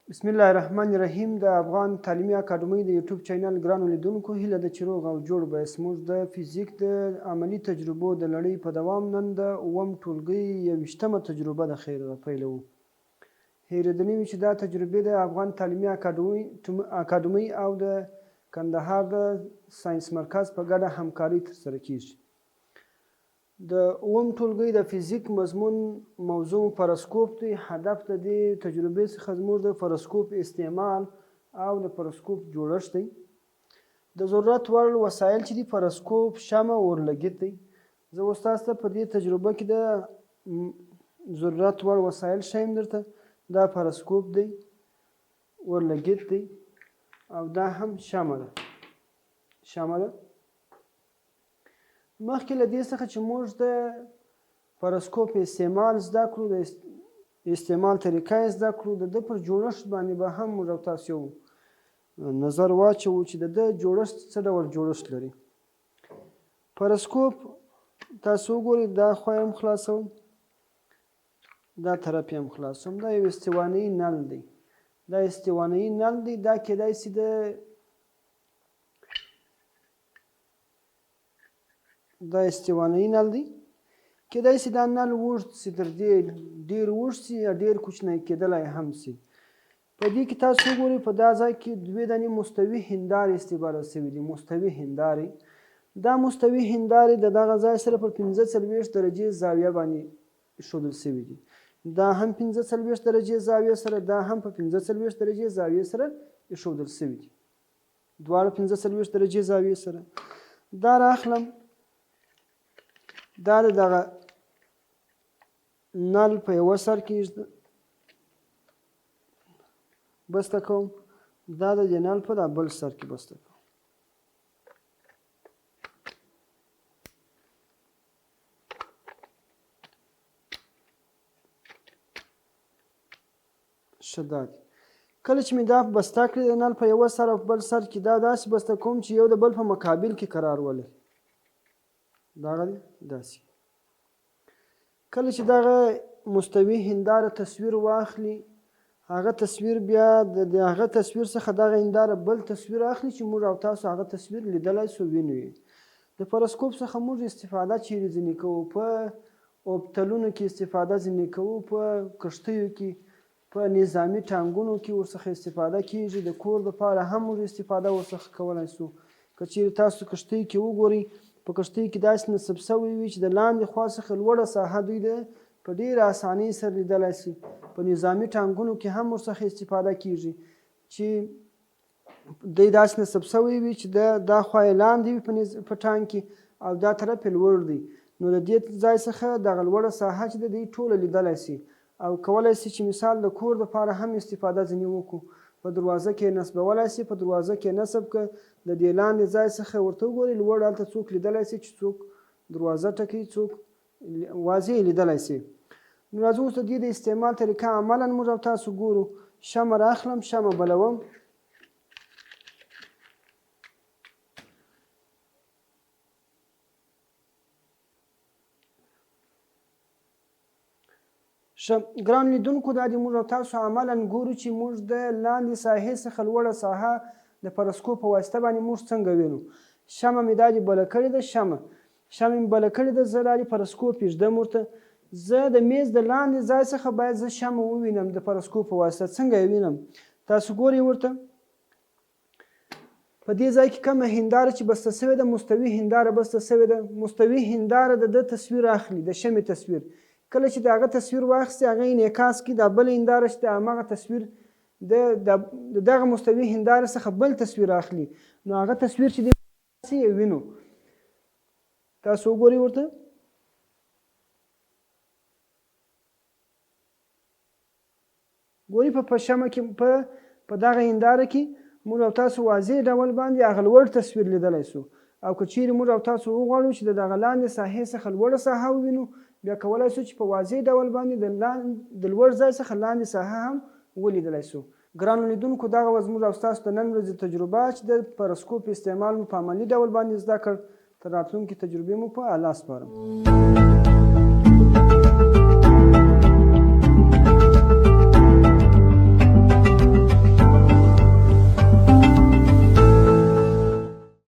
بسم الله الرحمن الرحیم. د افغان تعلیمي اکاډمۍ د یوټیوب چینل ګرانو لیدونکو هیله ده چې روغ او جوړ به یاست. موږ د فزیک د عملي تجربو د لړۍ په دوام نن د اووم ټولګي 21مه تجربه د خیر پیلوو. هېرېدنې وي چې دا تجربې د افغان تعلیمي اکاډمۍ او د کندهار د ساینس مرکز په ګډه همکاري ترسره کیږي. د اووم ټولګي د فزیک مضمون موضوع پرسکوپ دی. هدف د دې تجربې څخه زموږ د پرسکوپ استعمال او د پرسکوپ جوړښت دی. د ضرورت وړ وسایل چې دي پرسکوپ، شمع، اورلګیت دی. زه اوس تاسو ته په دې تجربه کې د ضرورت وړ وسایل ښیم درته. دا پرسکوپ دی، اورلګیت دی او دا هم شمع ده. مخکې له دې څخه چې موږ د پرسکوپ استعمال زده کړو، د استعمال طریقه یې زده کړو، د ده پر جوړښت باندې به هم موږ او تاسو یو نظر واچوو چې د ده جوړښت څه ډول جوړښت لري. پرسکوپ تاسو وګورئ، دا خوا یې هم خلاصوم، دا طرف یې هم خلاصوم. دا یو استوانیي نل دی. دا استوانیي نل دی. دا کیدای شي دا استوانیي نل دی. کیدای شي دا نل اوږد شي، تر دې ډېر اوږد شي یا ډېر کوچنی کیدلی هم شي. په دې کې تاسو وګورئ، په دا ځای کې دوې دانې مستوي هندارې استفاده شوي دي. مستوي هندارې. دا مستوي هندارې د دغه ځای سره په 45 درجې زاویه باندې ایښودل شوي دي. دا هم 45 درجې زاویې سره، دا هم په 45 درجې زاویې سره ایښودل شوي دي. دواړه 45 درجې زاویې سره. دا راخلم، دا د دغه نل په یوه سر کې بسته کوم، دا د دې نل په دا بل سر کې بسته کوم. ښه دا دی. کله چې مې دا بسته کړې د نل په یوه سر او بل سر کې، دا داسې بسته کوم چې یو د بل په مقابل کې قرار ولري. دغه دی داسې. کله چې دغه مستوي هنداره تصویر واخلي، هغه تصویر بیا د هغه تصویر څخه دغه هنداره بل تصویر اخلي چې موږ او تاسو هغه تصویر لیدلی سو، وینو یې. د پرسکوپ څخه موږ استفاده چیرې ځینې کوو؟ په اوبتلونو کې استفاده ځینې کوو، په کښتیو کې، په نظامي ټانګونو کې ورڅخه استفاده کیږي. د کور دپاره هم موږ استفاده ورڅخه کولی سو. که چیرې تاسو کښتۍ کې وګورئ، په کښتۍ کې داسې نصب شوی وي چې د لاندې خوا څخه لوړه ساحه دوی په ډېره اسانۍ سره لیدلی شي. په نظامي ټانګونو کې هم ورڅخه استفاده کیږي چې دوی داسې نصب شوی وي چې دا خوا یې لاندې وي په ټانګ کې او دا طرف یې لوړ دی. نو د دې ځای څخه دغه لوړه ساحه چې ده دوی ټوله لیدلی شي. او کولی شي چې مثال د کور دپاره هم استفاده ځینې وکړو. په دروازه کې یې نصبولی شي. په دروازه کې یې نصب که د دې لاندې ځای څخه ورته وګورئ، لوړ هلته څوک لیدلی شي چې څوک دروازه ټکوي، څوک واضح لیدلی شي. نو راځو اوس د دې د استعمال طریقه عملا موږ او تاسو ګورو. شمع راخلم، شمع بلوم. ګران لیدونکو، دا د موږ او تاسو عملا ګورو چې موږ د لاندې ساحې څخه لوړه ساحه د پرسکوپ په واسطه باندې موږ څنګه وینو. شمع مې دا دې بله کړې ده. شمع مې بله کړې ده. زه دا د پرسکوپ ایږدم ورته. زه د میز د لاندې ځای څخه باید زه شمع ووینم د پرسکوپ په واسطه. څنګه یې وینم؟ تاسو ګورئ ورته په دې ځای کې کومه هنداره چې بسته شوې ده، مستوي هنداره بسته شوې ده. مستوي هنداره د ده تصویر اخلي، د شمعې تصویر. کله چې د هغه تصویر واخیستې، هغه انعکاس کړي، دا بله هنداره چې د همغه تصویر د دغه مستوي هندارې څخه بل تصویر اخلي. نو هغه تصویر چې دی یې وینو. تاسو وګورئ ورته. ګورئ په شمع کې، په دغه هنداره کې موږ او تاسو واضح ډول باندې هغه لوړ تصویر لیدلی سو. او که چیرې موږ او تاسو وغواړو چې د دغه لاندې ساحې څخه لوړه ساحه ووینو، بیا کولی سو چې په واضح ډول باندې د لوړ ځای څخه لاندې ساحه هم ولیدلی سو. ګرانو لیدونکو، دغه وه زموږ او ستاسو د نن ورځې تجربه چې د پرسکوپ استعمال مو په عملي ډول باندې زده کړ. تر راتلونکې تجربې مو په الله سپارم.